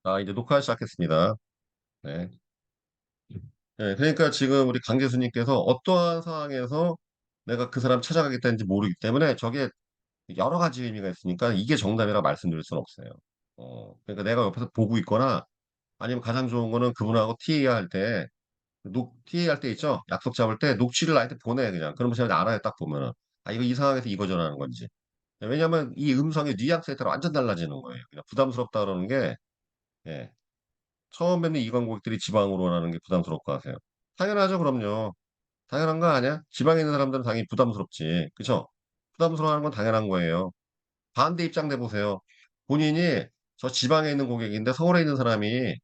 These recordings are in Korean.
자, 이제 녹화 시작했습니다. 네. 네, 그러니까 지금 우리 강재수님께서 어떠한 상황에서 내가 그 사람 찾아가겠다는지 모르기 때문에 저게 여러 가지 의미가 있으니까 이게 정답이라고 말씀드릴 수는 없어요. 그러니까 내가 옆에서 보고 있거나 아니면 가장 좋은 거는 그분하고 TA 할 때, TA 할 때 있죠? 약속 잡을 때 녹취를 나한테 보내, 그냥. 그러면 제가 알아요, 딱 보면은. 아, 이거 이 상황에서 이거 전하는 건지. 왜냐면 이 음성의 뉘앙스에 따라 완전 달라지는 거예요. 그냥 부담스럽다 그러는 게, 예. 처음 뵙는 이관고객들이 지방으로 원하는 게 부담스럽고 하세요. 당연하죠, 그럼요. 당연한 거 아니야? 지방에 있는 사람들은 당연히 부담스럽지. 그쵸? 부담스러워하는 건 당연한 거예요. 반대 입장 내보세요. 본인이 저 지방에 있는 고객인데 서울에 있는 사람이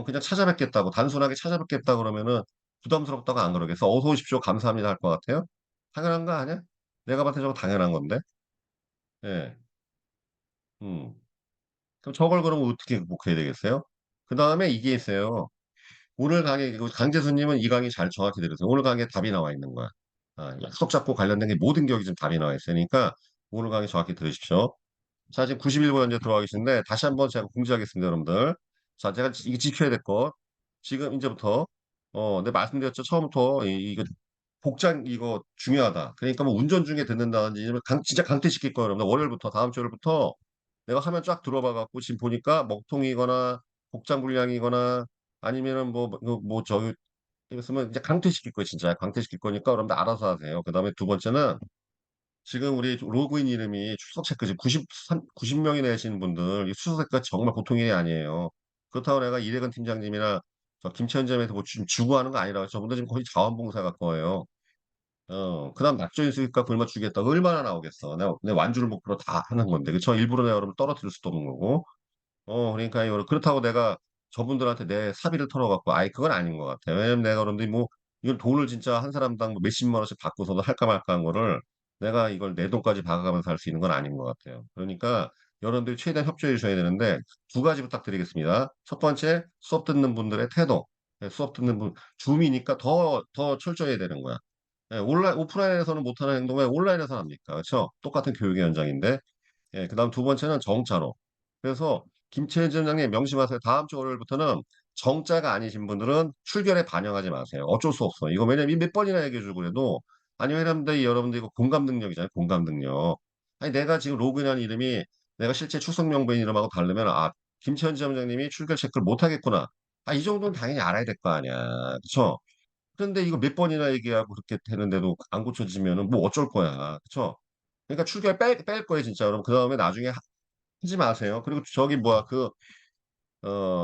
그냥 찾아뵙겠다고, 단순하게 찾아뵙겠다 그러면은 부담스럽다고 안 그러겠어. 어서 오십시오, 감사합니다 할 것 같아요? 당연한 거 아니야? 내가 봤을 때 저거 당연한 건데. 예. 음. 그럼 저걸 그러면 어떻게 극복해야 되겠어요? 그 다음에 이게 있어요. 오늘 강의, 강재수님은 이 강의 잘 정확히 들으세요. 오늘 강의에 답이 나와 있는 거야. 아, 약속 잡고 관련된 게 모든 기억이 지금 답이 나와 있으니까 오늘 강의 정확히 들으십시오. 자, 지금 91분 현재 들어가 계시는데 다시 한번 제가 공지하겠습니다, 여러분들. 자, 제가 이게 지켜야 될 것. 지금 이제부터, 네, 말씀드렸죠. 처음부터 이거 복장 이거 중요하다. 그러니까 뭐 운전 중에 듣는다든지 아니면 진짜 강퇴시킬 거예요, 여러분들. 월요일부터, 다음 주 월요일부터 내가 화면 쫙 들어봐 갖고 지금 보니까 먹통이거나 복장 불량이거나 아니면은 저기 있으면 이제 강퇴시킬 거예요, 진짜. 강퇴시킬 거니까 여러분들 알아서 하세요. 그다음에 두 번째는 지금 우리 로그인 이름이 출석 체크 지금 90명이 내신 분들 이 출석 체크가 정말 보통 일이 아니에요. 그렇다고 내가 이대근 팀장님이나 저 김치현 점에서 뭐 지금 주구하는 거 아니라 저분들 지금 거의 자원봉사 갖고 와요. 그다음 낙조인 수익과 불맛 주겠다. 얼마나 나오겠어. 내 완주를 목표로 다 하는 건데. 그쵸? 일부러 내가 여러분 떨어뜨릴 수도 없는 거고. 그러니까 그렇다고 내가 저분들한테 내 사비를 털어갖고, 아이, 그건 아닌 것 같아요. 왜냐면 내가 그런데 뭐, 이걸 돈을 진짜 한 사람당 뭐 몇십만 원씩 받고서도 할까 말까 한 거를 내가 이걸 내 돈까지 박아가면서 할 수 있는 건 아닌 것 같아요. 그러니까 여러분들이 최대한 협조해 주셔야 되는데 두 가지 부탁드리겠습니다. 첫 번째, 수업 듣는 분들의 태도. 네, 수업 듣는 분, 줌이니까 더 철저해야 되는 거야. 네, 오프라인에서는 못하는 행동을 온라인에서 합니까? 그렇죠? 똑같은 교육의 현장인데. 예, 그다음 두 번째는 정자로. 그래서 김채연 점장님 명심하세요. 다음 주 월요일부터는 정자가 아니신 분들은 출결에 반영하지 마세요. 어쩔 수 없어. 이거 왜냐면 몇 번이나 얘기해 주고 그래도 아니 여러분들 이거 공감 능력이잖아요. 공감 능력. 아니 내가 지금 로그인한 이름이 내가 실제 출석 명부인 이름하고 다르면 아 김채연 점장님이 출결 체크를 못 하겠구나. 아 이 정도는 당연히 알아야 될 거 아니야. 그렇죠? 그런데 이거 몇 번이나 얘기하고 그렇게 되는데도 안 고쳐지면은 뭐 어쩔 거야. 그렇죠? 그러니까 출결 뺄 거예요, 진짜. 그럼 그 다음에 나중에 하지 마세요. 그리고 저기 뭐야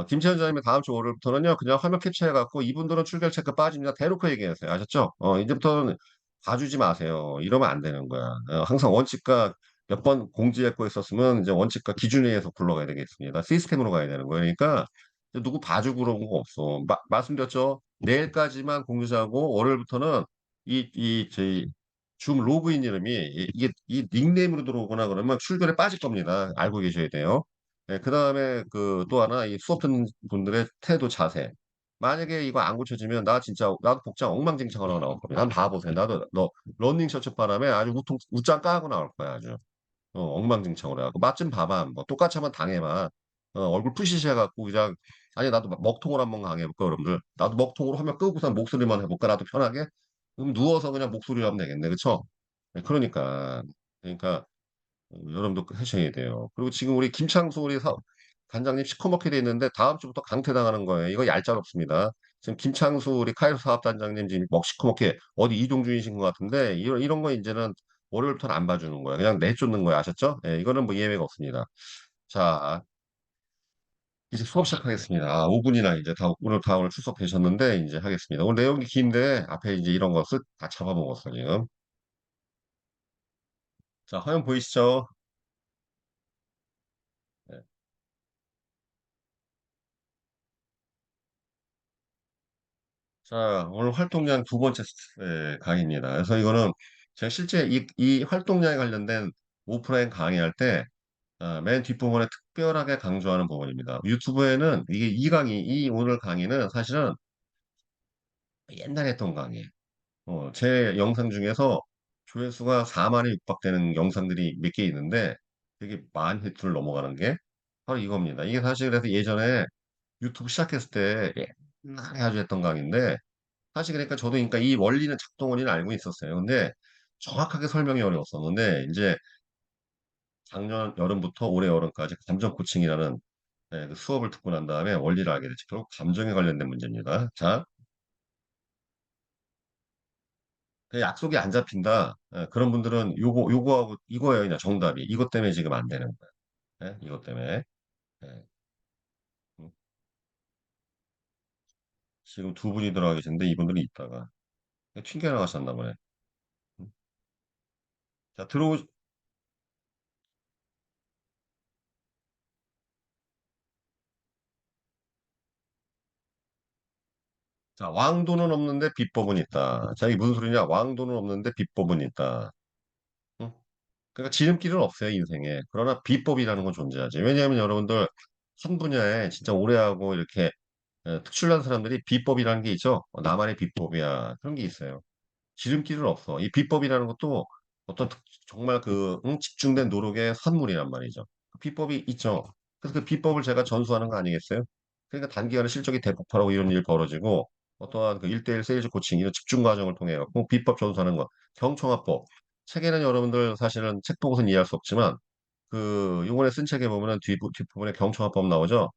김채연 장님이 다음 주 월요일부터는요 그냥 화면 캡처해갖고 이분들은 출결 체크 빠집니다 대놓고 얘기하세요. 아셨죠? 이제부터는 봐주지 마세요. 이러면 안 되는 거야. 항상 원칙과 몇 번 공지했고 있었으면 이제 원칙과 기준에 의해서 굴러가야 되겠습니다. 시스템으로 가야 되는 거예요. 그러니까 이제 누구 봐주고 그런 거 없어. 말씀드렸죠? 내일까지만 공지하고 월요일부터는 저희 줌 로그인 이름이 이게 이 닉네임으로 들어오거나 그러면 출결에 빠질 겁니다. 알고 계셔야 돼요. 네, 그다음에 또 하나 이 수업 듣는 분들의 태도 자세. 만약에 이거 안 고쳐지면 나 진짜 나도 복장 엉망진창으로 나올 겁니다. 한번 봐보세요. 나도 너 러닝 셔츠 바람에 아주 웃장 까고 나올 거야 아주. 엉망진창으로 해갖고 맛 좀 봐봐 한번. 똑같이 한번 당해봐. 얼굴 푸시시해갖고 그냥 아니 나도 먹통으로 한번 강해볼까 여러분들. 나도 먹통으로 하면 끄고서 목소리만 해볼까 나도 편하게. 그럼 누워서 그냥 목소리로 하면 되겠네. 그쵸? 네, 그러니까 여러분도 하셔야 돼요. 그리고 지금 우리 김창수 우리 단장님 시커멓게 돼 있는데 다음 주부터 강퇴당하는 거예요. 이거 얄짤없습니다. 지금 김창수 우리 카이로 사업단장님 지금 시커멓게 어디 이동 중이신 것 같은데 이런 거 이제는 월요일부터는 안 봐주는 거예요. 그냥 내쫓는 거예요. 아셨죠? 예, 이거는 뭐 예외가 없습니다. 자, 이제 수업 시작하겠습니다. 아, 5분이나 이제 오늘 출석되셨는데 이제 하겠습니다. 오늘 내용이 긴데 앞에 이제 이런 것을 다 잡아먹었어요, 지금. 자, 화면 보이시죠? 네. 자, 오늘 활동량 두 번째 강의입니다. 그래서 이거는 제가 실제 이 활동량에 관련된 오프라인 강의할 때, 맨 뒷부분에 특별하게 강조하는 부분입니다. 유튜브에는 이 오늘 강의는 사실은 옛날에 했던 강의예요. 제 영상 중에서 조회수가 4만에 육박되는 영상들이 몇 개 있는데, 되게 만 히트를 넘어가는 게 바로 이겁니다. 이게 사실 그래서 예전에 유튜브 시작했을 때 옛날에 아주 했던 강의인데 사실 그러니까 저도 그러니까 이 원리는 작동 원리는 알고 있었어요. 근데 정확하게 설명이 어려웠었는데 이제 작년 여름부터 올해 여름까지 감정 코칭이라는 그 수업을 듣고 난 다음에 원리를 알게 됐죠. 결국 감정에 관련된 문제입니다. 자, 그 약속이 안 잡힌다. 그런 분들은 요거하고 이거예요. 그냥 정답이. 이것 때문에 지금 안 되는 거예요. 이것 때문에. 예. 음, 지금 두 분이 들어가 계시는데 이분들이 있다가 튕겨나가셨나 보네. 음. 자, 자, 왕도는 없는데 비법은 있다. 자, 이게 무슨 소리냐? 왕도는 없는데 비법은 있다. 응? 그러니까 지름길은 없어요, 인생에. 그러나 비법이라는 건 존재하지. 왜냐하면 여러분들 한 분야에 진짜 오래 하고 이렇게 특출난 사람들이 비법이라는 게 있죠. 나만의 비법이야. 그런 게 있어요. 지름길은 없어. 이 비법이라는 것도 어떤 정말 그 집중된 노력의 산물이란 말이죠. 그 비법이 있죠. 그래서 그 비법을 제가 전수하는 거 아니겠어요? 그러니까 단기간에 실적이 대폭발하고 이런 일이 벌어지고 어떠한 그 1대1 세일즈 코칭 이런 집중 과정을 통해 갖고 비법 전수하는 거. 경청화법. 책에는 여러분들 사실은 책 보고서는 이해할 수 없지만 그 요번에 쓴 책에 보면은 뒷부분에 경청화법 나오죠.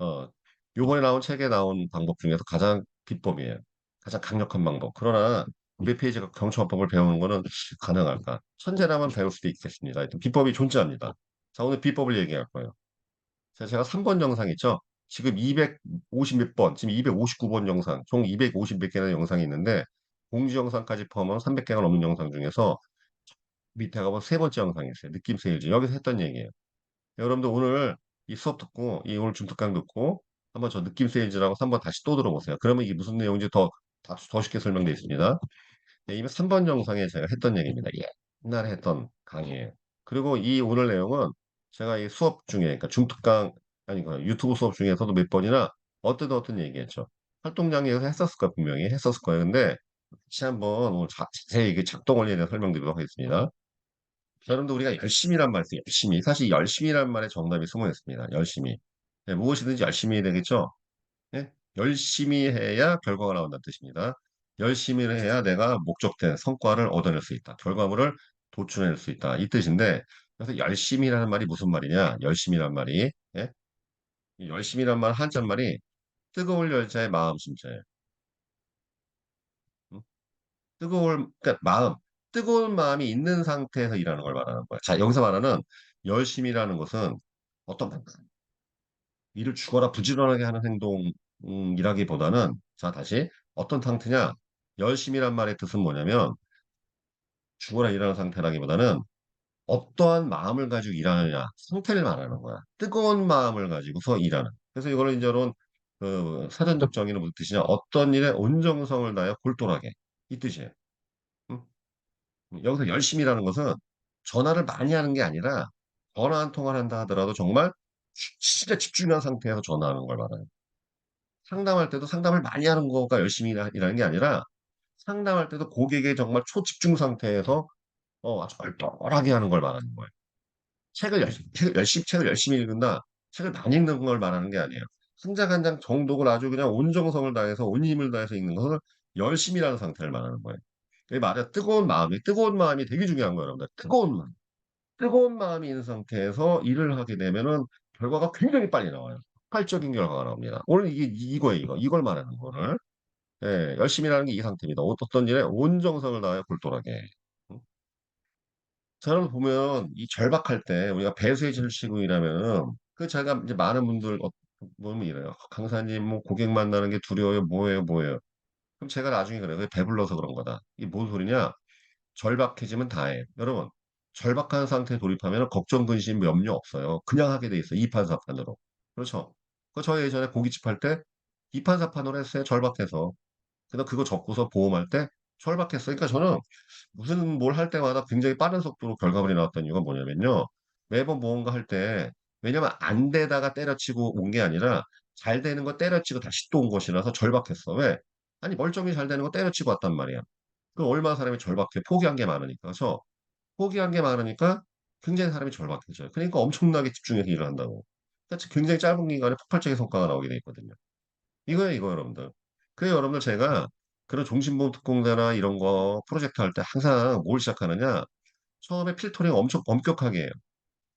어, 요번에 나온 책에 나온 방법 중에서 가장 비법이에요. 가장 강력한 방법. 그러나 우리 페이지가 경청화법을 배우는 거는 가능할까? 천재라면 배울 수도 있겠습니다. 하여튼 비법이 존재합니다. 자, 오늘 비법을 얘기할 거예요. 제가 3번 영상 있죠? 지금 250 몇 번, 지금 259번 영상, 총 250 몇 개의 영상이 있는데 공지 영상까지 포함하면 300개가 넘는 영상 중에서 밑에 가보면 세 번째 영상이 있어요. 느낌 세일즈. 여기서 했던 얘기예요. 여러분들 오늘 이 수업 듣고 이 오늘 중특강 듣고 한번 저 느낌 세일즈라고 한번 다시 또 들어보세요. 그러면 이게 무슨 내용인지 더 쉽게 설명되어 있습니다. 네, 이미 3번 영상에 제가 했던 얘기입니다. 옛날에 했던 강의예요. 그리고 이 오늘 내용은 제가 이 수업 중에 그러니까 중특강 아니 그 유튜브 수업 중에서도 몇 번이나 어떤 얘기했죠. 활동량에서 했었을 거예요. 분명히 했었을 거예요. 근데 다시 한번 오늘 자세히 그 작동 원리에 대해 설명드리도록 하겠습니다. 여러분들 우리가 열심히란 말 써요. 열심히. 사실 열심히란 말에 정답이 숨어 있습니다. 열심히. 네, 무엇이든지 열심히 해야 되겠죠? 네? 열심히 해야 결과가 나온다는 뜻입니다. 열심히 해야 내가 목적된 성과를 얻어낼 수 있다. 결과물을 도출해낼 수 있다. 이 뜻인데, 그래서 열심히라는 말이 무슨 말이냐? 열심히란 말이, 예? 이 열심히란 말 한자말이 뜨거울 열자의 마음 심자예요. 음? 그러니까 마음, 뜨거운 마음이 있는 상태에서 일하는 걸 말하는 거야. 자, 여기서 말하는 열심이라는 것은 어떤 일을 죽어라 부지런하게 하는 행동이라기보다는 자, 다시 어떤 상태냐? 열심이란 말의 뜻은 뭐냐면 죽어라 일하는 상태라기보다는 어떠한 마음을 가지고 일하느냐 상태를 말하는 거야. 뜨거운 마음을 가지고서 일하는. 그래서 이거는 이제는 그 사전적 정의는 무슨 뜻이냐? 어떤 일에 온정성을 다하여 골똘하게 이 뜻이에요. 음? 여기서 열심이라는 것은 전화를 많이 하는 게 아니라 전화 한 통화를 한다 하더라도 정말 진짜 집중한 상태에서 전화하는 걸 말해요. 상담할 때도 상담을 많이 하는 거가 열심히 일하는 게 아니라 상담할 때도 고객의 정말 초집중 상태에서 아주 얼떨하게 하는 걸 말하는 거예요. 책을 열심히 읽는다. 책을 많이 읽는 걸 말하는 게 아니에요. 한 장 한 장 정독을 아주 그냥 온 정성을 다해서 온 힘을 다해서 읽는 것을 열심이라는 상태를 말하는 거예요. 이 말이야 뜨거운 마음이 되게 중요한 거예요, 여러분들. 뜨거운 마음. 뜨거운 마음이 있는 상태에서 일을 하게 되면은 결과가 굉장히 빨리 나와요. 폭발적인 결과가 나옵니다. 오늘 이게 이거예요, 이거. 이걸 말하는 거를. 열심히 하는 게 이 상태입니다. 어떤 일에 온 정성을 다하여 골똘하게. 음? 사람 보면 이 절박할 때 우리가 배수의 질식이라면은 그 제가 이제 많은 분들 보면 이래요. 강사님 뭐 고객 만나는 게 두려워요. 뭐예요. 그럼 제가 나중에 그래요. 그게 배불러서 그런 거다. 이게 뭔 소리냐? 절박해지면 다해. 여러분, 절박한 상태에 돌입하면 걱정, 근심, 염려 없어요. 그냥 하게 돼 있어요. 이판사판으로. 그렇죠. 저 예전에 고깃집 할 때 이판사판으로 했어요. 절박해서. 그래서 그거 적고서 보험할 때 절박했어요. 그러니까 저는 무슨 뭘 할 때마다 굉장히 빠른 속도로 결과물이 나왔던 이유가 뭐냐면요. 매번 무언가 할 때, 왜냐면 안 되다가 때려치고 온 게 아니라 잘 되는 거 때려치고 다시 또 온 것이라서 절박했어. 왜? 아니, 멀쩡히 잘 되는 거 때려치고 왔단 말이야. 그럼 얼마나 사람이 절박해. 포기한 게 많으니까. 그래서 포기한 게 많으니까 굉장히 사람이 절박해져요. 그러니까 엄청나게 집중해서 일을 한다고. 그러니까 굉장히 짧은 기간에 폭발적인 성과가 나오게 돼 있거든요. 이거예요, 이거 여러분들. 그래서 여러분들 제가 그런 종신보험 특공대나 이런 거 프로젝트 할 때 항상 뭘 시작하느냐? 처음에 필터링 엄청 엄격하게 해요.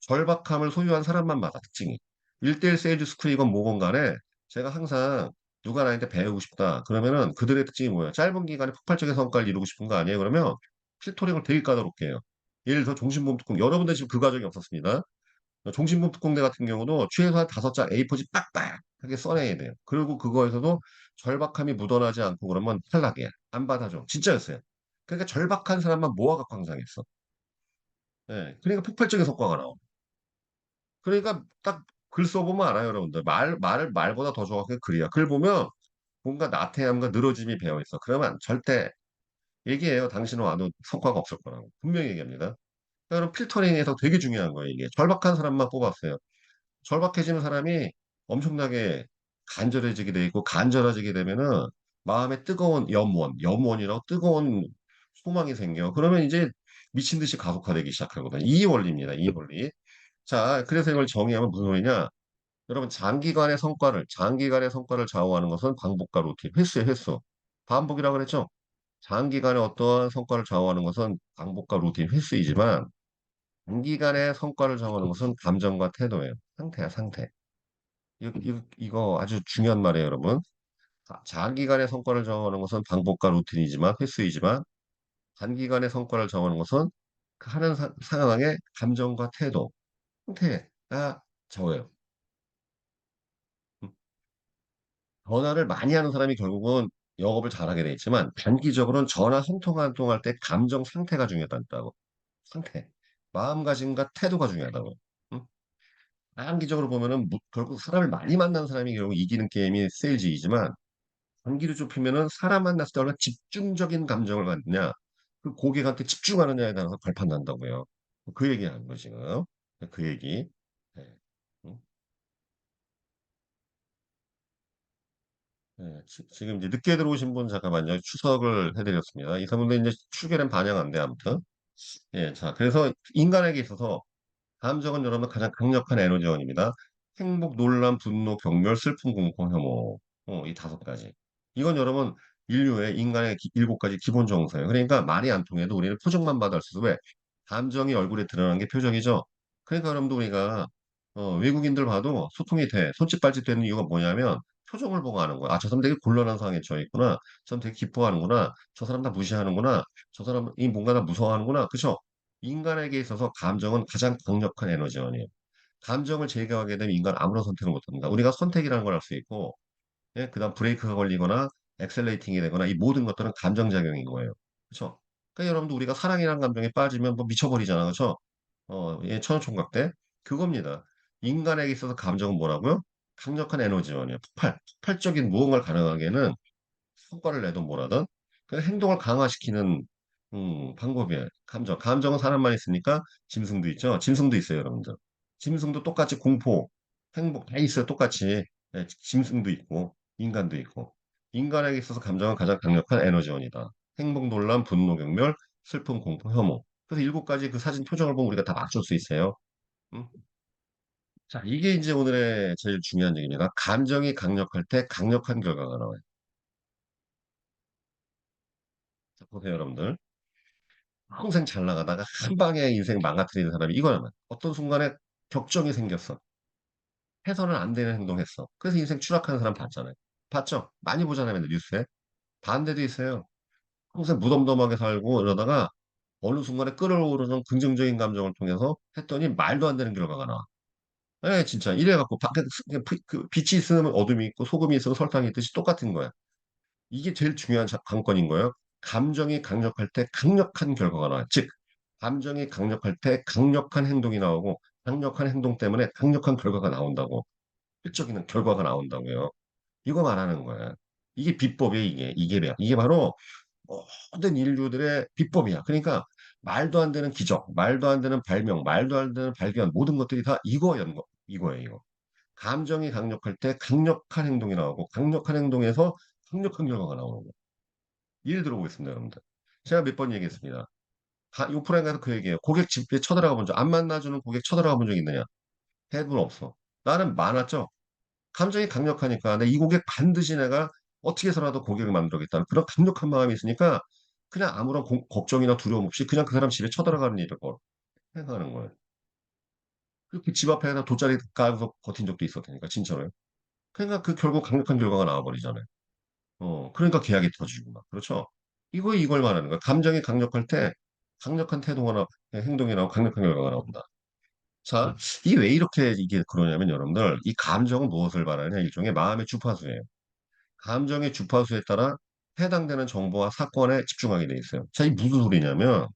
절박함을 소유한 사람만 받아, 특징이. 1대1 세일즈 스쿨이건 뭐건 간에 제가 항상 누가 나한테 배우고 싶다. 그러면은 그들의 특징이 뭐예요? 짧은 기간에 폭발적인 성과를 이루고 싶은 거 아니에요? 그러면 필터링을 되게 까다롭게 해요. 예를 들어 종신보험 특공. 여러분들 지금 그 과정이 없었습니다. 종신보험 특공대 같은 경우도 최소한 5장 A4지 빡빡하게 써내야 돼요. 그리고 그거에서도 절박함이 묻어나지 않고 그러면 탈락이야. 안 받아줘. 진짜였어요. 그러니까 절박한 사람만 모아갖고 항상 했어. 예. 그러니까 폭발적인 성과가 나와. 그러니까 딱 글 써보면 알아요, 여러분들. 말을 말보다 더 정확하게 글이야. 글 보면 뭔가 나태함과 늘어짐이 배어 있어. 그러면 절대 얘기해요. 당신은 와도 성과가 없을 거라고. 분명히 얘기합니다. 그러니까 필터링에서 되게 중요한 거예요, 이게. 절박한 사람만 뽑았어요. 절박해지는 사람이 엄청나게 간절해지게 돼 있고, 간절해지게 되면은 마음에 뜨거운 염원이라고 뜨거운 소망이 생겨. 그러면 이제 미친 듯이 가속화되기 시작하거든요. 이 원리입니다. 이 원리. 자, 그래서 이걸 정의하면 무슨 소리냐? 여러분, 장기간의 성과를 좌우하는 것은 반복과 루틴, 횟수예요, 횟수. 반복이라고 그랬죠? 장기간의 어떠한 성과를 좌우하는 것은 반복과 루틴, 횟수이지만, 단기간의 성과를 좌우하는 것은 감정과 태도예요. 상태야, 상태. 이거 아주 중요한 말이에요, 여러분. 장기간의 성과를 좌우하는 것은 반복과 루틴이지만, 횟수이지만, 단기간의 성과를 좌우하는 것은 그 하는 상황의 감정과 태도, 상태가 좌우해요. 음. 전화를 많이 하는 사람이 결국은 영업을 잘하게 돼 있지만 단기적으로는 전화 한 통 한 통 할 때 감정 상태가 중요하다고. 상태. 마음가짐과 태도가 중요하다고. 응? 단기적으로 보면은 결국 사람을 많이 만난 사람이 결국 이기는 게임이 세일즈이지만 단기로 좁히면은 사람 만났을 때 얼마나 집중적인 감정을 갖느냐, 그 고객한테 집중하느냐에 따라서 발판난다고요. 그 얘기하는 거 지금. 그 얘기. 네. 응? 네, 지금 이제 늦게 들어오신 분 잠깐만요. 추석을 해드렸습니다. 이사분들 이제 출결은 반영 안 돼, 아무튼. 예, 자, 그래서 인간에게 있어서 감정은 여러분 가장 강력한 에너지원입니다. 행복, 논란, 분노, 경멸, 슬픔, 공포, 혐오. 이 5가지. 이건 여러분 인류의 인간의 7가지 기본 정서예요. 그러니까 말이 안 통해도 우리는 표정만 봐도 알 수 있어. 왜? 감정이 얼굴에 드러나는 게 표정이죠. 그러니까 여러분도 우리가 외국인들 봐도 소통이 돼. 손짓 발짓 되는 이유가 뭐냐면 표정을 보고 하는 거야. 아, 저 사람 되게 곤란한 상황에 처해 있구나. 저 사람 되게 기뻐하는구나. 저 사람 다 무시하는구나. 저 사람이 뭔가 다 무서워하는구나. 그쵸? 인간에게 있어서 감정은 가장 강력한 에너지원이에요. 감정을 제거하게 되면 인간 아무런 선택을 못합니다. 우리가 선택이라는 걸 알 수 있고, 예, 그다음 브레이크가 걸리거나 엑셀레이팅이 되거나 이 모든 것들은 감정작용인 거예요. 그렇죠? 그러니까 여러분도 우리가 사랑이라는 감정에 빠지면 뭐 미쳐버리잖아. 그렇죠? 예, 천하총각 때 그겁니다. 인간에게 있어서 감정은 뭐라고요? 강력한 에너지원이에요. 폭발적인 무언가를 가능하게는 성과를 내든 뭐라든 그 행동을 강화시키는 방법이에요. 감정은 사람만 있으니까 짐승도 있죠. 짐승도 있어요, 여러분들. 짐승도 똑같이 공포, 행복 다 있어요. 똑같이. 네, 짐승도 있고 인간도 있고. 인간에게 있어서 감정은 가장 강력한 에너지원이다. 행복, 논란, 분노, 경멸, 슬픔, 공포, 혐오. 그래서 7가지 그 사진 표정을 보면 우리가 다 맞출 수 있어요. 음? 자, 이게 이제 오늘의 제일 중요한 얘기입니다. 감정이 강력할 때 강력한 결과가 나와요. 자, 보세요, 여러분들. 평생 잘 나가다가 한 방에 인생 망가뜨리는 사람이 이거야만. 어떤 순간에 격정이 생겼어. 해서는 안 되는 행동했어. 그래서 인생 추락하는 사람 봤잖아요. 봤죠? 많이 보잖아요, 맨날 뉴스에. 반대도 있어요. 평생 무덤덤하게 살고 이러다가 어느 순간에 끓어오르는 긍정적인 감정을 통해서 했더니 말도 안 되는 결과가 나와. 예, 진짜. 이래갖고 밖에 그 빛이 있으면 어둠이 있고 소금이 있으면 설탕이 있듯이 똑같은 거야. 이게 제일 중요한 관건인 거예요. 감정이 강력할 때 강력한 결과가 나와요. 즉, 감정이 강력할 때 강력한 행동이 나오고 강력한 행동 때문에 강력한 결과가 나온다고. 필적인 결과가 나온다고요. 이거 말하는 거야. 이게 비법이에요, 이게. 이게 바로 모든 인류들의 비법이야. 그러니까 말도 안 되는 기적, 말도 안 되는 발명, 말도 안 되는 발견, 모든 것들이 다 이거예요, 이거. 감정이 강력할 때 강력한 행동이 나오고 강력한 행동에서 강력한 결과가 나오는 거예요. 예를 들어보겠습니다, 여러분들. 제가 몇 번 얘기했습니다. 오프라인 가서 그 얘기예요. 고객 집에 쳐들어가 본 적, 안 만나주는 고객 쳐들어가 본 적 있느냐? 대부분 없어. 나는 많았죠. 감정이 강력하니까 내 이 고객 반드시 내가 어떻게 해서라도 고객을 만들어야겠다는 그런 강력한 마음이 있으니까 그냥 아무런 걱정이나 두려움 없이 그냥 그 사람 집에 쳐들어가는 일을 행하는 거예요. 그렇게 집 앞에다 돗자리 깔고서 버틴 적도 있었다니까 진짜로요. 그러니까 그 결국 강력한 결과가 나와 버리잖아요. 그러니까 계약이 터지고 막 그렇죠. 이걸 말하는 거예요. 감정이 강력할 때 강력한 태도나 행동이 나오고 강력한 결과가 나온다. 자, 이게 왜 이렇게 이게 그러냐면 여러분들 이 감정은 무엇을 말하느냐 일종의 마음의 주파수예요. 감정의 주파수에 따라 해당되는 정보와 사건에 집중하게 돼 있어요. 자, 이 무슨 소리냐면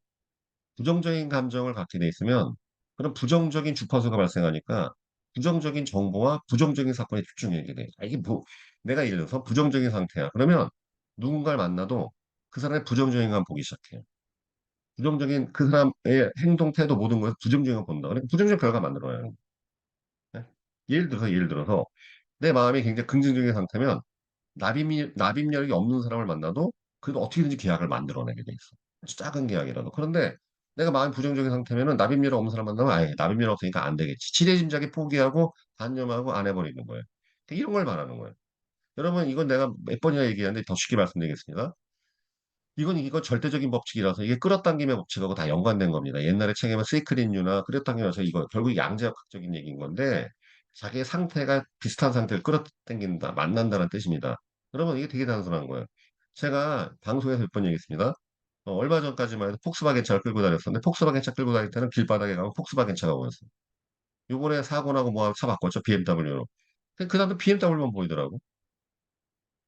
부정적인 감정을 갖게 돼 있으면 그런 부정적인 주파수가 발생하니까 부정적인 정보와 부정적인 사건에 집중하게 돼. 이게 뭐 내가 예를 들어서 부정적인 상태야. 그러면 누군가를 만나도 그 사람의 부정적인 감 보기 시작해요. 부정적인 그 사람의 행동, 태도 모든 것을 부정적인 걸 본다. 그러니까 부정적 결과 만들어요. 네? 예를 들어서 내 마음이 굉장히 긍정적인 상태면 납입력이 없는 사람을 만나도 그래도 어떻게든지 계약을 만들어내게 돼 있어. 아주 작은 계약이라도. 그런데 내가 마음이 부정적인 상태면은 납입력 없는 사람 만나면 아예 납입력 없으니까 안 되겠지. 지레짐작에 포기하고 단념하고 안 해버리는 거예요. 그러니까 이런 걸 말하는 거예요. 여러분 이건 내가 몇 번이나 얘기하는데 더 쉽게 말씀드리겠습니다. 이건 절대적인 법칙이라서 이게 끌어당김의 법칙하고 다 연관된 겁니다. 옛날에 책에 보면 세이크릿뉴나 끌어당겨서 이거 결국 양자역학적인 얘기인 건데 자기의 상태가 비슷한 상태를 끌어당긴다, 만난다는 뜻입니다. 여러분 이게 되게 단순한 거예요. 제가 방송에서 몇 번 얘기했습니다. 얼마 전까지만 해도 폭스바겐 차를 끌고 다녔었는데 폭스바겐 차 끌고 다닐 때는 길바닥에 가면 폭스바겐 차가 보였어요. 요번에 사고 나고 뭐 차 바꿨죠. BMW로. 그 다음에 BMW만 보이더라고.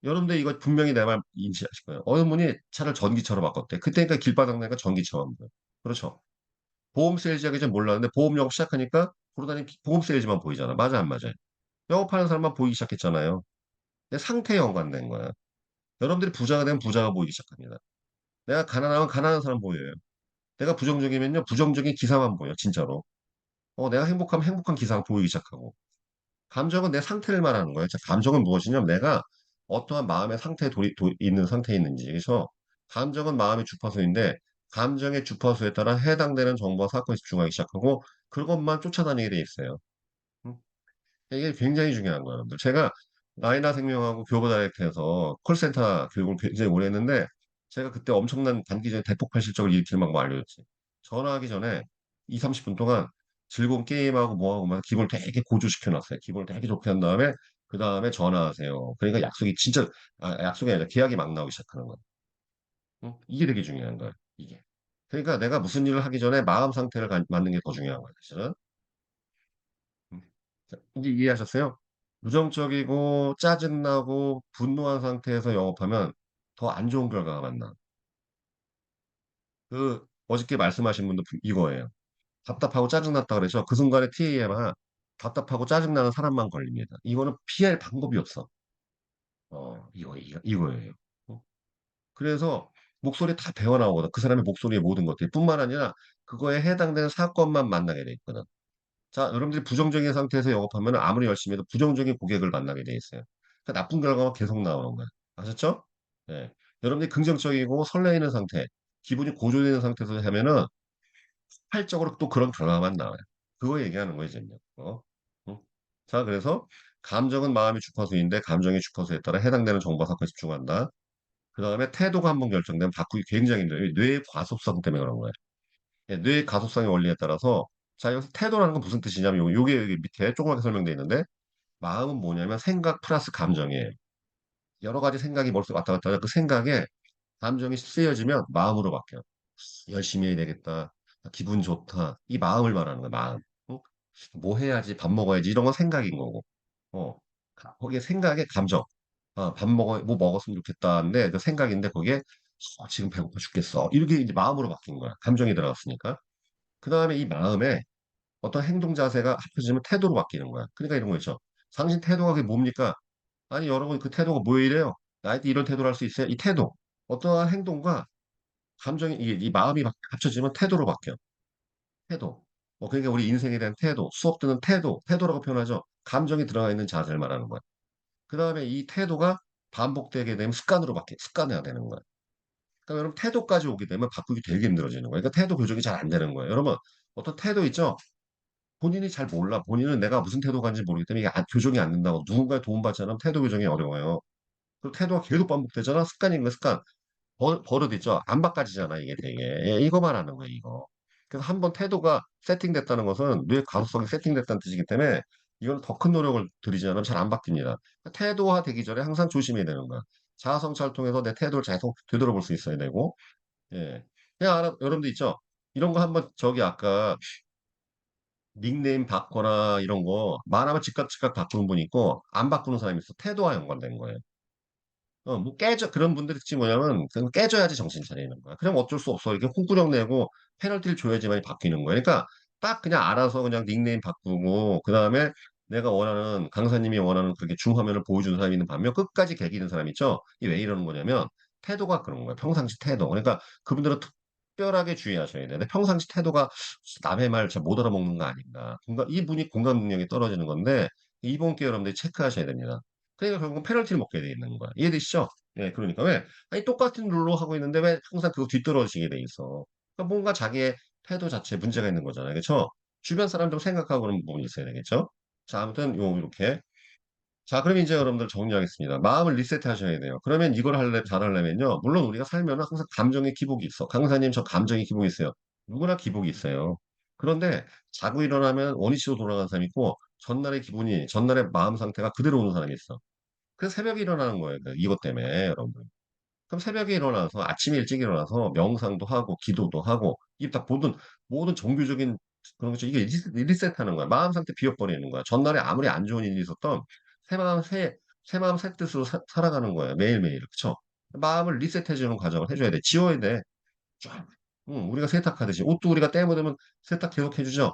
여러분들 이거 분명히 내 말 인지하실 거예요. 어느 분이 차를 전기차로 바꿨대. 그때니까 길바닥 내가 전기차만 보여. 그렇죠. 보험 세일즈하기 전 몰랐는데 보험 영업 시작하니까 돌아다니는 보험 세일즈만 보이잖아. 맞아, 안 맞아요? 영업하는 사람만 보이기 시작했잖아요. 내 상태에 연관된 거야. 여러분들이 부자가 되면 부자가 보이기 시작합니다. 내가 가난하면 가난한 사람 보여요. 내가 부정적이면요, 부정적인 기사만 보여, 진짜로. 내가 행복하면 행복한 기사가 보이기 시작하고. 감정은 내 상태를 말하는 거예요. 자, 감정은 무엇이냐면 내가 어떠한 마음의 상태에 있는 상태에 있는지. 그래서 감정은 마음의 주파수인데 감정의 주파수에 따라 해당되는 정보와 사건에 집중하기 시작하고 그것만 쫓아다니게 돼 있어요. 음? 이게 굉장히 중요한 거예요. 여러분들. 제가 나이나 생명하고 교보 다이렉트에서 콜센터 교육을 굉장히 오래 했는데 제가 그때 엄청난 단기 전에 대폭발 실적을 일으키는 방법 알려줬지. 전화하기 전에 2, 30분 동안 즐거운 게임하고 뭐하고 막 기분을 되게 고조시켜 놨어요. 기분을 되게 좋게 한 다음에 그 다음에 전화하세요. 그러니까 약속이 진짜 약속이 아니라 계약이 막 나오기 시작하는 거예요. 응? 이게 되게 중요한 거예요. 이게. 그러니까 내가 무슨 일을 하기 전에 마음 상태를 맞는 게 더 중요한 거예요. 사실은. 음. 자, 이제 이해하셨어요? 부정적이고 짜증나고 분노한 상태에서 영업하면 더 안 좋은 결과가 만나. 어저께 말씀하신 분도 이거예요. 답답하고 짜증났다 그래서 그 순간에 TA에만 답답하고 짜증나는 사람만 걸립니다. 이거는 피할 방법이 없어. 이거예요. 어? 그래서 목소리 다 배어 나오거든. 그 사람의 목소리의 모든 것들이 뿐만 아니라 그거에 해당되는 사건만 만나게 돼 있거든. 자, 여러분들이 부정적인 상태에서 영업하면 아무리 열심히 해도 부정적인 고객을 만나게 돼 있어요. 그러니까 나쁜 결과가 계속 나오는 거야. 아셨죠? 네. 여러분들이 긍정적이고 설레이는 상태, 기분이 고조되는 상태에서 하면은 폭발적으로 또 그런 결과만 나와요. 그거 얘기하는 거예요, 지금. 응? 자, 그래서 감정은 마음의 주파수인데 감정의 주파수에 따라 해당되는 정보와 사건에 집중한다. 그 다음에 태도가 한번 결정되면 바꾸기 굉장히 힘들어요. 뇌의 과속성 때문에 그런 거예요. 예, 뇌의 가속성의 원리에 따라서 자, 여기서 태도라는 건 무슨 뜻이냐면 요게 여기 밑에 조그맣게 설명되어 있는데 마음은 뭐냐면 생각 플러스 감정이에요. 여러 가지 생각이 머릿속에 왔다 갔다 하다 그 생각에 감정이 쓰여지면 마음으로 바뀌어요. 열심히 해야 되겠다. 기분 좋다. 이 마음을 말하는 거야, 마음. 어? 뭐 해야지, 밥 먹어야지, 이런 건 생각인 거고. 어, 거기에 생각에 감정. 뭐 먹었으면 좋겠다는데, 그 생각인데, 거기에, 지금 배고파 죽겠어. 이렇게 이제 마음으로 바뀐 거야. 감정이 들어갔으니까. 그 다음에 이 마음에 어떤 행동 자세가 합쳐지면 태도로 바뀌는 거야. 그러니까 이런 거 있죠. 당신 태도가 그게 뭡니까? 아니, 여러분, 그 태도가 뭐이래요? 나한테 이런 태도를 할 수 있어요? 이 태도. 어떠한 행동과 감정이, 이 마음이 합쳐지면 태도로 바뀌어. 태도. 그러니까 우리 인생에 대한 태도, 수업 듣는 태도라고 표현하죠. 감정이 들어가 있는 자세를 말하는 거야. 그 다음에 이 태도가 반복되게 되면 습관화가 되는 거야. 그러니까 여러분 태도까지 오게 되면 바꾸기 되게 힘들어지는 거예요. 그러니까 태도 교정이 잘 안 되는 거예요. 여러분 어떤 태도 있죠? 본인이 잘 몰라. 본인은 내가 무슨 태도가 가는지 모르기 때문에 이게 교정이 안 된다고. 누군가의 도움받지 않으면 태도 교정이 어려워요. 그 태도가 계속 반복되잖아. 습관인 거야, 습관. 버릇 있죠. 안 바꿔지잖아, 이게 되게. 예, 이거 말하는 거예요, 이거. 그래서 한번 태도가 세팅됐다는 것은 뇌 가독성이 세팅됐다는 뜻이기 때문에 이건 더 큰 노력을 들이지 않으면 잘 안 바뀝니다. 태도화 되기 전에 항상 조심해야 되는 거야. 자아성찰을 통해서 내 태도를 계속 되돌아볼 수 있어야 되고, 예. 그냥 여러분들 있죠. 이런 거 한번 저기 아까 닉네임 바꿔라 이런 거 말하면 즉각 바꾸는 분이 있고 안 바꾸는 사람이 있어. 태도와 연관된 거예요. 뭐 그런 분들이 특징이 뭐냐면, 그냥 깨져야지 정신 차리는 거야. 그럼 어쩔 수 없어. 이렇게 홍구령 내고 페널티를 줘야지만 바뀌는 거야. 그러니까 딱 그냥 알아서 그냥 닉네임 바꾸고, 그 다음에 내가 원하는, 강사님이 원하는 그렇게 중화면을 보여주는 사람이 있는 반면 끝까지 개기는 사람 있죠? 이게 왜 이러는 거냐면, 태도가 그런 거야. 평상시 태도. 그러니까 그분들은 특별하게 주의하셔야 돼. 근데 평상시 태도가 남의 말 잘 못 알아먹는 거 아닌가. 이분이 공감 능력이 떨어지는 건데, 이번 기회 여러분들이 체크하셔야 됩니다. 그러니까 결국은 페널티를 먹게 돼 있는 거야. 이해되시죠? 예, 그러니까 왜? 아니, 똑같은 룰로 하고 있는데 왜 항상 그거 뒤떨어지게 돼 있어? 그러니까 뭔가 자기의 태도 자체에 문제가 있는 거잖아요. 그렇죠? 주변 사람 좀 생각하고 그런 부분이 있어야 되겠죠? 자, 아무튼 이렇게. 자, 그럼 이제 여러분들 정리하겠습니다. 마음을 리셋하셔야 돼요. 그러면 이걸 잘하려면요. 물론 우리가 살면 항상 감정의 기복이 있어. 강사님, 저 감정의 기복이 있어요. 누구나 기복이 있어요. 그런데 자고 일어나면 원위치로 돌아가는 사람이 있고, 전날의 마음 상태가 그대로 오는 사람이 있어. 그래서 새벽에 일어나는 거예요. 이것 때문에, 여러분. 그럼 새벽에 일어나서, 아침에 일찍 일어나서 명상도 하고, 기도도 하고, 이게 다 모든 종교적인 그런 거죠. 이게 리셋하는 거야. 마음 상태 비워버리는 거야. 전날에 아무리 안 좋은 일이 있었던 새 마음 새 뜻으로 살아가는 거예요. 매일매일. 그쵸? 마음을 리셋해주는 과정을 해줘야 돼. 지워야 돼. 쫙. 우리가 세탁하듯이. 옷도 우리가 때 묻으면 세탁 계속 해주죠.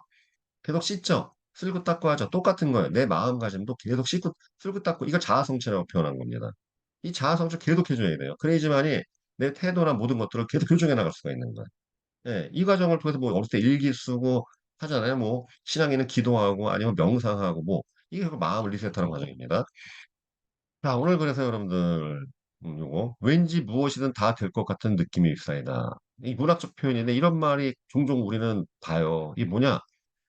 계속 씻죠. 쓸고 닦고 하죠. 똑같은 거예요. 내 마음가짐도 계속 씻고 쓸고 닦고, 이거 자아성찰이라고 표현한 겁니다. 이 자아성찰 계속 해줘야 돼요. 그래야지만이 내 태도나 모든 것들을 계속 교정해 나갈 수가 있는 거예요. 예, 이 과정을 통해서 뭐 어릴 때 일기 쓰고 하잖아요. 뭐 신앙인은 기도하고 아니면 명상하고 뭐, 이게 결국 마음을 리셋하는 과정입니다. 자, 오늘 그래서 여러분들 요거 왠지 무엇이든 다 될 것 같은 느낌이 휩싸이다. 이 문학적 표현인데 이런 말이 종종 우리는 봐요. 이게 뭐냐?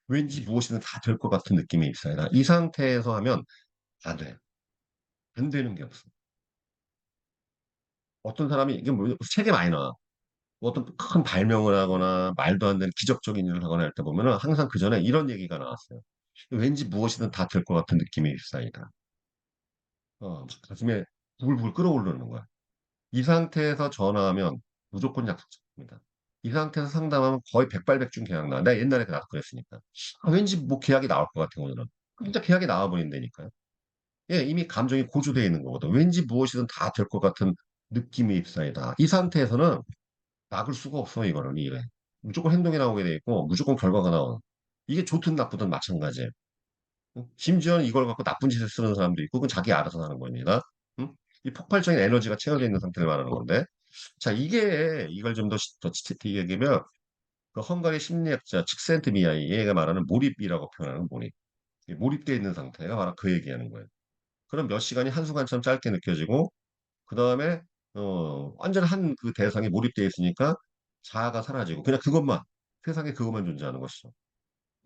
왠지 무엇이든 다 될 것 같은 느낌이 있어요. 이 상태에서 하면 안 돼. 안 되는 게 없어. 어떤 사람이, 이게 뭐 책에 많이 나와. 뭐 어떤 큰 발명을 하거나 말도 안 되는 기적적인 일을 하거나 할 때 보면은 항상 그 전에 이런 얘기가 나왔어요. 왠지 무엇이든 다 될 것 같은 느낌이 있어이다. 가슴에 부글부글 끓어오르는 거야. 이 상태에서 전화하면 무조건 약속입니다. 이 상태에서 상담하면 거의 백발백중 계약 나. 내가 옛날에 나도 그랬으니까. 왠지 뭐 계약이 나올 것 같아, 오늘은. 진짜 계약이 나와버린다니까요. 예, 이미 감정이 고조되어 있는 거거든. 왠지 무엇이든 다 될 것 같은 느낌이 입사이다. 이 상태에서는 막을 수가 없어, 이거는, 이래. 무조건 행동이 나오게 돼 있고, 무조건 결과가 나와. 이게 좋든 나쁘든 마찬가지예요. 응? 심지어는 이걸 갖고 나쁜 짓을 쓰는 사람도 있고, 그건 자기 알아서 하는 겁니다. 응? 이 폭발적인 에너지가 채워져 있는 상태를 말하는 건데. 자, 이걸 좀 더 치트하게 얘기하면, 그 헝가리 심리학자 칙센트미아이, 얘가 말하는 몰입이라고 표현하는 몰입. 몰입되어 있는 상태가 바로 그 얘기하는 거예요. 그럼 몇 시간이 한순간처럼 짧게 느껴지고, 그 다음에 완전 한 그 대상에 몰입되어 있으니까 자아가 사라지고 그냥 그것만, 세상에 그것만 존재하는 것이죠.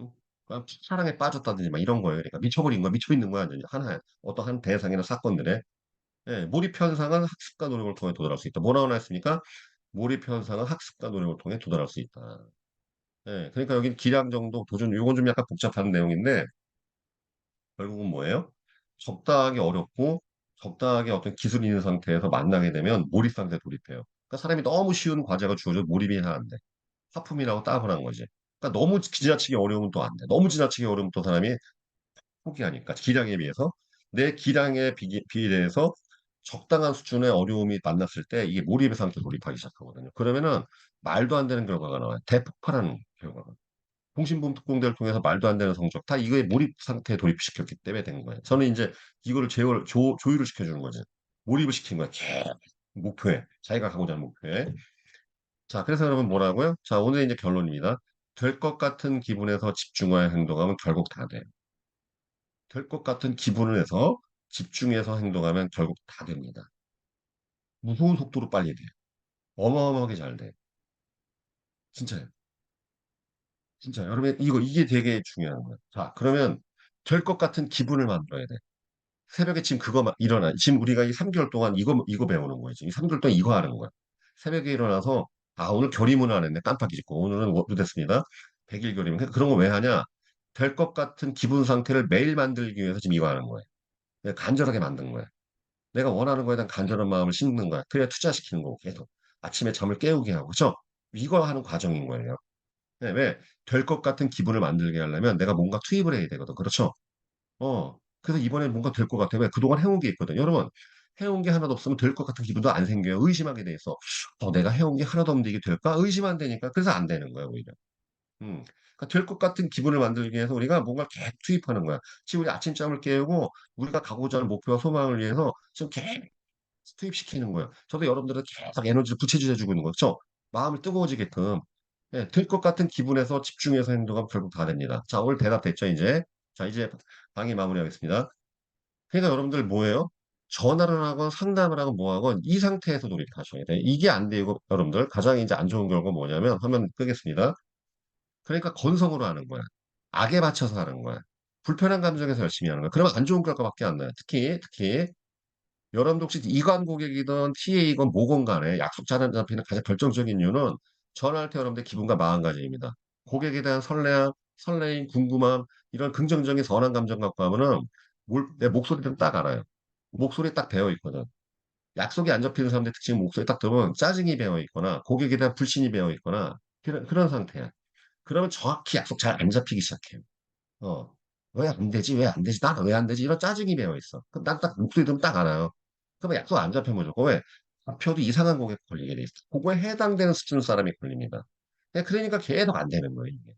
응? 그냥 사랑에 빠졌다든지 막 이런 거예요. 그러니까 미쳐버린 거야, 미쳐 있는 거야, 완전히 하나에 어떤 한 대상이나 사건들에. 예, 몰입 현상은 학습과 노력을 통해 도달할 수 있다. 뭐라고 나왔습니까? 몰입 현상은 학습과 노력을 통해 도달할 수 있다. 예, 그러니까 여기 기량 정도 도전, 요건 좀 약간 복잡한 내용인데 결국은 뭐예요? 적당하게 어렵고 적당하게 어떤 기술이 있는 상태에서 만나게 되면 몰입 상태에 돌입해요. 그러니까 사람이 너무 쉬운 과제가 주어져 몰입이 안 돼. 하품이라고 따분한 거지. 그러니까 너무 지나치게 어려우면 또 안 돼. 너무 지나치게 어려우면 또 사람이 포기하니까 기량에 비해서 내 기량에 비례해서 적당한 수준의 어려움이 만났을 때 이게 몰입의 상태에 돌입하기 시작하거든요. 그러면은 말도 안 되는 결과가 나와요. 대폭발하는 결과가. 통신보험 특공대를 통해서 말도 안 되는 성적 다 이거에 몰입 상태에 돌입시켰기 때문에 된 거예요. 저는 이제 이거를 조율을 시켜주는 거죠. 몰입을 시킨 거야. 계속 목표에 자기가 가고자 하는 목표에. 자, 그래서 여러분 뭐라고요? 자, 오늘 이제 결론입니다. 될 것 같은 기분에서 집중하여 행동하면 결국 다 돼요. 될 것 같은 기분을 해서 집중해서 행동하면 결국 다 됩니다. 무서운 속도로 빨리 돼. 어마어마하게 잘 돼. 진짜요. 진짜 여러분 이게 되게 중요한 거예요. 자, 그러면 될 것 같은 기분을 만들어야 돼. 새벽에 지금 그거 일어나. 지금 우리가 이 3개월 동안 이거 배우는 거예요. 지금 이 3개월 동안 이거 하는 거야. 새벽에 일어나서 아, 오늘 결의문을 안 했네. 깜빡 잊고. 오늘은 뭐 됐습니다. 100일 결의문. 그런 거 왜 하냐? 될 것 같은 기분 상태를 매일 만들기 위해서 지금 이거 하는 거예요. 내가 간절하게 만든 거야. 내가 원하는 거에 대한 간절한 마음을 심는 거야. 그래야 투자시키는 거고 계속. 아침에 잠을 깨우게 하고. 그렇죠? 이거 하는 과정인 거예요. 네, 왜? 될 것 같은 기분을 만들게 하려면 내가 뭔가 투입을 해야 되거든. 그렇죠? 그래서 이번에 뭔가 될 것 같아. 왜? 그동안 해온 게 있거든. 여러분, 해온 게 하나도 없으면 될 것 같은 기분도 안 생겨요. 의심하게 돼 있어. 내가 해온 게 하나도 없는데 이게 될까? 의심 안 되니까. 그래서 안 되는 거야, 오히려. 그러니까 될 것 같은 기분을 만들기 위해서 우리가 뭔가 계속 투입하는 거야. 지금 우리 아침잠을 깨우고 우리가 가고자 하는 목표와 소망을 위해서 지금 계속 투입시키는 거예요. 저도 여러분들은 계속 에너지를 부채질해 주고 있는 거죠. 마음을 뜨거워지게끔. 예, 될 것 같은 기분에서 집중해서 행동하면 결국 다 됩니다. 자, 오늘 대답 됐죠, 이제? 자, 이제 강의 마무리하겠습니다. 그러니까 여러분들 뭐예요? 전화를 하건 상담을 하건 뭐 하건 이 상태에서 놀이하셔야 돼. 이게 안 되고 여러분들 가장 이제 안 좋은 결과가 뭐냐면 화면 끄겠습니다. 그러니까 건성으로 하는 거야. 악에 받쳐서 하는 거야. 불편한 감정에서 열심히 하는 거야. 그러면 안 좋은 결과밖에 안 나요. 특히 여러분도 혹시 이관 고객이든 TA이건 뭐건 간에 약속 잘 안 잡히는 가장 결정적인 이유는 전화할 때 여러분들 기분과 마음가짐입니다. 고객에 대한 설레임, 궁금함, 이런 긍정적인 선한 감정 갖고 하면은 내 목소리는 딱 알아요. 목소리 딱 배어 있거든. 약속이 안 잡히는 사람들 특징 목소리 딱 들으면 짜증이 배어 있거나 고객에 대한 불신이 배어 있거나 그런 상태야. 그러면 정확히 약속 잘 안 잡히기 시작해요. 어. 왜 안 되지? 왜 안 되지? 나는 왜 안 되지? 이런 짜증이 배어 있어. 그럼 난 딱 목소리 들으면 딱 알아요. 그러면 약속 안 잡히면 무조건 왜? 잡혀도 이상한 고객 걸리게 돼 있어. 그거에 해당되는 수준 사람이 걸립니다. 그러니까 계속 안 되는 거예요, 이게.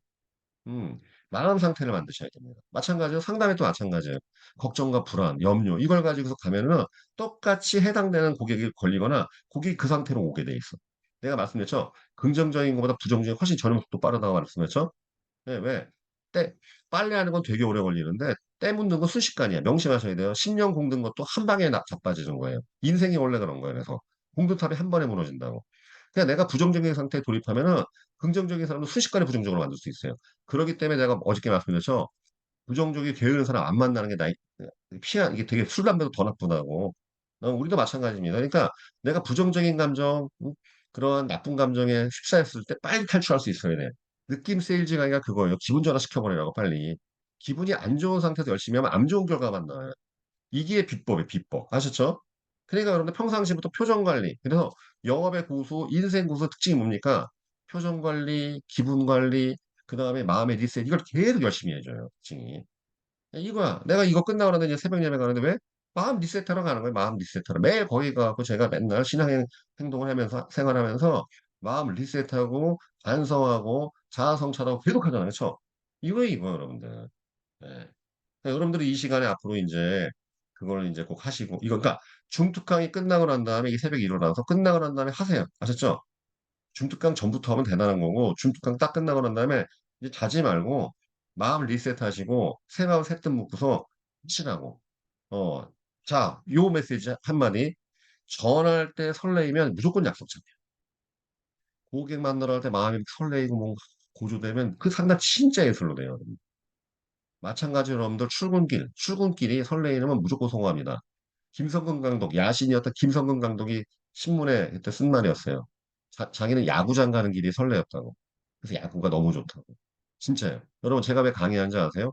음, 마음 상태를 만드셔야 됩니다. 마찬가지로 상담에도 마찬가지예요. 걱정과 불안, 염려, 이걸 가지고서 가면은 똑같이 해당되는 고객이 걸리거나 고객이 그 상태로 오게 돼 있어. 내가 말씀드렸죠? 긍정적인 것보다 부정적인 훨씬 전염 속도 빠르다고 말씀드렸죠? 네, 왜? 때, 빨래하는 건 되게 오래 걸리는데, 때 묻는 건 순식간이야. 명심하셔야 돼요. 10년 공든 것도 한 방에 자빠지는 거예요. 인생이 원래 그런 거예요. 그래서. 공든탑이 한 번에 무너진다고. 그냥 내가 부정적인 상태에 돌입하면은, 긍정적인 사람도 순식간에 부정적으로 만들 수 있어요. 그렇기 때문에 내가 어저께 말씀드렸죠. 부정적이 게으른 사람 안 만나는 게 이게 되게 술, 담배도 더 나쁘다고. 우리도 마찬가지입니다. 그러니까 내가 부정적인 감정, 그런 나쁜 감정에 휩싸였을 때 빨리 탈출할 수 있어야 돼. 느낌 세일즈 강의가 그거예요. 기분 전환 시켜버리라고 빨리. 기분이 안 좋은 상태에서 열심히 하면 안 좋은 결과만 나와요. 이게 비법이에요, 비법. 아셨죠? 그러니까 여러분들 평상시부터 표정 관리. 그래서 영업의 고수, 인생 고수 특징이 뭡니까? 표정 관리, 기분 관리, 그 다음에 마음의 리셋. 이걸 계속 열심히 해줘요, 특징이. 이거야. 내가 이거 끝나고 나서 이제 새벽 예배 가는데 왜? 마음 리셋하러 가는 거예요. 마음 리셋하러. 매일 거기 가고 제가 맨날 행동을 하면서, 생활하면서 마음 리셋하고, 반성하고, 자아성찰하고 계속 하잖아요. 그렇죠? 이거, 여러분들. 네. 그러니까 여러분들이 이 시간에 앞으로 이제 그걸 이제 꼭 하시고, 그러니까 중특강이 끝나고 난 다음에 이 새벽에 일어나서 끝나고 난 다음에 하세요. 아셨죠? 중특강 전부터 하면 대단한 거고 중특강 딱 끝나고 난 다음에 이제 자지 말고 마음 리셋하시고 새 마음 새뜻 먹고서 하시라고. 어, 자, 요 메시지 한마디. 전화할 때 설레이면 무조건 약속 잡혀. 고객 만나러 갈 때 마음이 설레이고 뭔가 고조되면 그 상담 진짜 예술로 돼요. 마찬가지로 여러분들 출근길이 설레이면 무조건 성공합니다. 김성근 감독, 야신이었던 김성근 감독이 신문에 그때 쓴 말이었어요. 자기는 야구장 가는 길이 설레였다고. 그래서 야구가 너무 좋다고. 진짜요. 여러분, 제가 왜 강의하는지 아세요?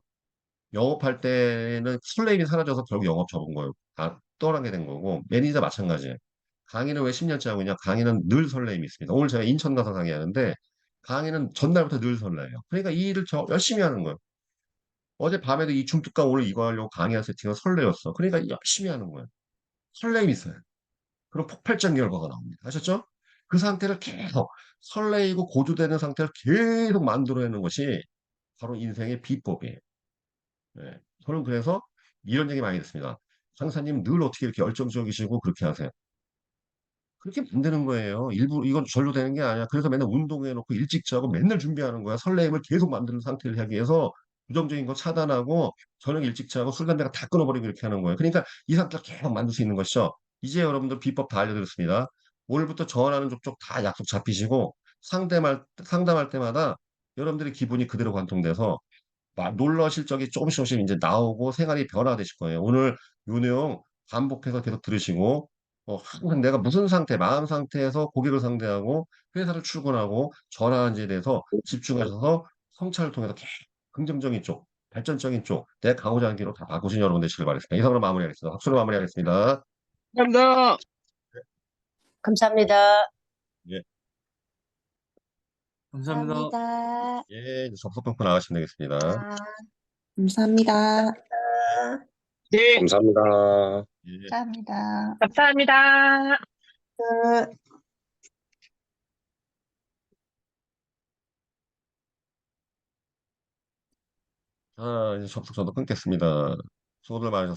영업할 때는 설레임이 사라져서 결국 영업 접은 거예요. 다 떠나게 된 거고, 매니저 마찬가지예요. 강의는 왜 10년째 하고 있냐? 강의는 늘 설레임이 있습니다. 오늘 제가 인천 가서 강의하는데, 강의는 전날부터 늘 설레요. 그러니까 이 일을 열심히 하는 거예요. 어제 밤에도 이 중특강 오늘 이거 하려고 강의한 세팅은 설레였어. 그러니까 열심히 하는 거예요. 설레임이 있어요. 그럼 폭발적 결과가 나옵니다. 아셨죠? 그 상태를 계속 설레이고 고조되는 상태를 계속 만들어내는 것이 바로 인생의 비법이에요. 네. 저는 그래서 이런 얘기 많이 듣습니다. 강사님 늘 어떻게 이렇게 열정적이시고 그렇게 하세요? 그렇게 만드는 거예요. 일부 이건 절로 되는 게 아니야. 그래서 맨날 운동해 놓고 일찍 자고 맨날 준비하는 거야. 설레임을 계속 만드는 상태를 하기 위해서 부정적인 거 차단하고 저녁 일찍 자고 술 담배가 다 끊어버리고 이렇게 하는 거예요. 그러니까 이 상태를 계속 만들 수 있는 것이죠. 이제 여러분들 비법 다 알려드렸습니다. 오늘부터 전화하는 족족 다 약속 잡히시고 상담할 때마다 여러분들의 기분이 그대로 관통돼서 놀러 실적이 조금씩 조금씩 이제 나오고 생활이 변화되실 거예요. 오늘 요 내용 반복해서 계속 들으시고, 항상 내가 무슨 상태, 마음 상태에서 고객을 상대하고 회사를 출근하고 전화하는지에 대해서 집중하셔서 성찰을 통해서 계속 긍정적인 쪽, 발전적인 쪽, 내 가고자 하는 길로 다 바꾸신 여러분 되시길 바라겠습니다. 이상으로 마무리하겠습니다. 박수로 마무리하겠습니다. 감사합니다. 감사합니다. 예, 감사합니다. 감사합니다. 예, 이제 접속 끊고 나가시면 되겠습니다. 아, 감사합니다. 네, 감사합니다. 예. 감사합니다. 감사합니다. 끝. 자, 이제 접속 저도 끊겠습니다. 수고들 많으셨습니다.